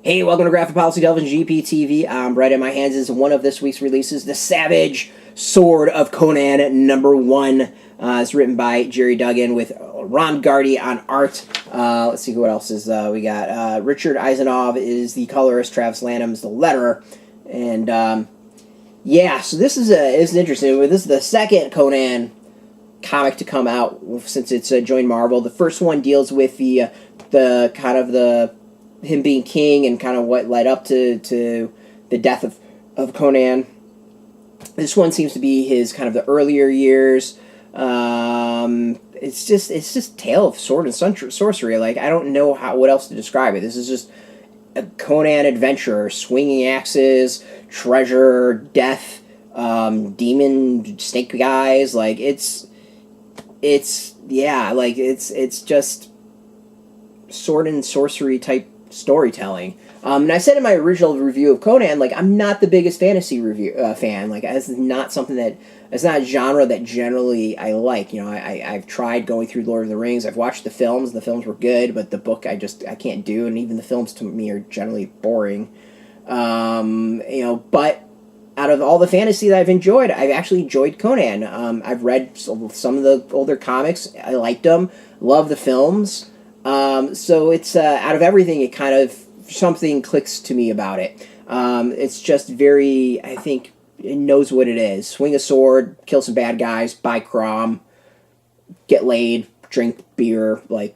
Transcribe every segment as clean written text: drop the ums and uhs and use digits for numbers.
Hey, welcome to Graphic Policy Television GPTV. Right in my hands is one of this week's releases, The Savage Sword of Conan #1. It's written by Gerry Duggan with Garney on art. Let's see what else is we got. Richard Isanove is the colorist. Travis Lanham is the letterer. And yeah, so this is interesting. This is the second Conan comic to come out since it's joined Marvel. The first one deals with the kind of the him being king and kind of what led up to the death of Conan. This one seems to be his kind of the earlier years. It's just tale of sword and sorcery. Like, I don't know what else to describe it. This is just a Conan adventurer, swinging axes, treasure, death, demon snake guys. Like, it's just sword and sorcery type storytelling. And I said in my original review of Conan, like, I'm not the biggest fantasy fan. Like, this is not something it's not a genre that generally I like. You know, I've tried going through Lord of the Rings. I've watched the films. The films were good, but the book I can't do, and even the films to me are generally boring. You know, but out of all the fantasy that I've enjoyed, I've actually enjoyed Conan. I've read some of the older comics. I liked them. Love the films. So it's, out of everything, it kind of, something clicks to me about it. It's just very, I think, it knows what it is. Swing a sword, kill some bad guys, buy crom, get laid, drink beer. Like,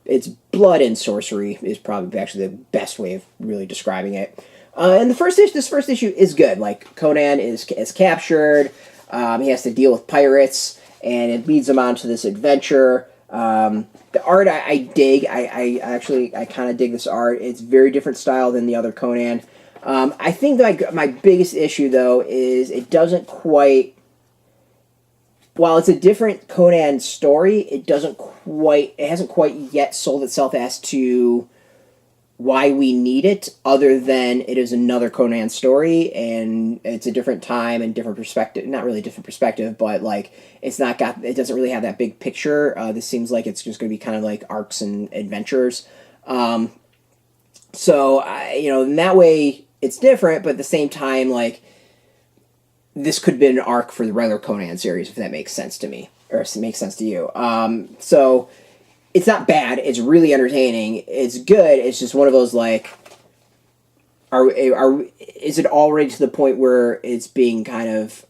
it's blood and sorcery is probably actually the best way of really describing it. And this first issue is good. Like, Conan is captured, he has to deal with pirates, and it leads him on to this adventure. The art I dig. I kind of dig this art. It's very different style than the other Conan. I think my biggest issue, though, is it doesn't quite... While it's a different Conan story, it hasn't quite yet sold itself as to why we need it, other than it is another Conan story, and it's a different time and different perspective. Not really a different perspective, but, like, it doesn't really have that big picture. This seems like it's just going to be kind of like arcs and adventures. So, you know, in that way, it's different, but at the same time, like, this could have been an arc for the regular Conan series, if that makes sense to me, or if it makes sense to you. So, it's not bad. It's really entertaining. It's good. It's just one of those, like, is it already to the point where it's being kind of,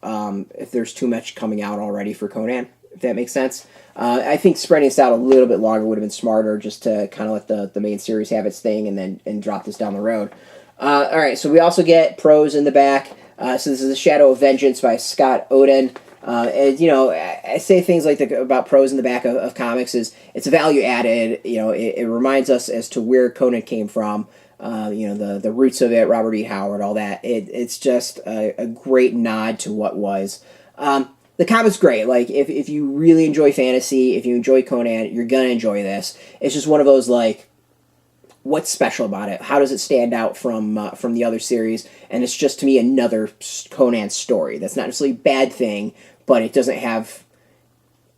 if there's too much coming out already for Conan, if that makes sense. I think spreading this out a little bit longer would have been smarter, just to kind of let the main series have its thing and drop this down the road. All right, so we also get prose in the back. So this is The Shadow of Vengeance by Scott Oden. And, you know, I say things like about prose in the back of comics is it's a value added. You know, it reminds us as to where Conan came from. You know, the roots of it, Robert E. Howard, all that. It's just a great nod to what was. The comic's great. Like, if you really enjoy fantasy, if you enjoy Conan, you're gonna enjoy this. It's just one of those, like, what's special about it? How does it stand out from the other series? And it's just, to me, another Conan story. That's not necessarily a bad thing, but it doesn't have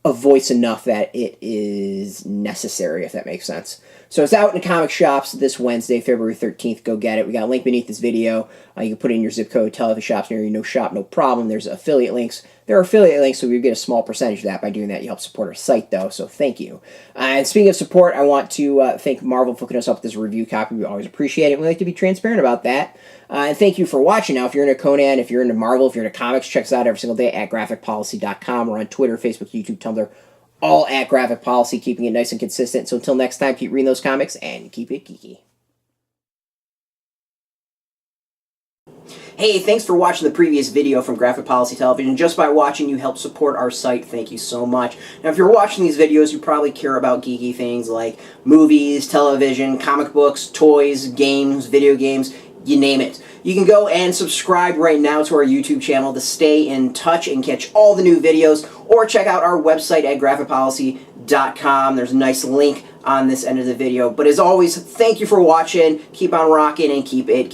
a voice enough that it is necessary, if that makes sense. So it's out in comic shops this Wednesday, February 13th. Go get it. We got a link beneath this video. You can put in your zip code, tell if a shop's near you. No shop, no problem. There's affiliate links. There are affiliate links, so we get a small percentage of that by doing that. You help support our site, though, so thank you. And speaking of support, I want to thank Marvel for hooking us up with this review copy. We always appreciate it. We like to be transparent about that. And thank you for watching. Now, if you're into Conan, if you're into Marvel, if you're into comics, check us out every single day at graphicpolicy.com. We're on Twitter, Facebook, YouTube, Tumblr, all at Graphic Policy, keeping it nice and consistent. So until next time, keep reading those comics and keep it geeky. Hey, thanks for watching the previous video from Graphic Policy Television. Just by watching, you help support our site. Thank you so much. Now, if you're watching these videos, you probably care about geeky things like movies, television, comic books, toys, games, video games, you name it. You can go and subscribe right now to our YouTube channel to stay in touch and catch all the new videos, or check out our website at graphicpolicy.com. There's a nice link on this end of the video. But as always, thank you for watching. Keep on rocking and keep it geeky.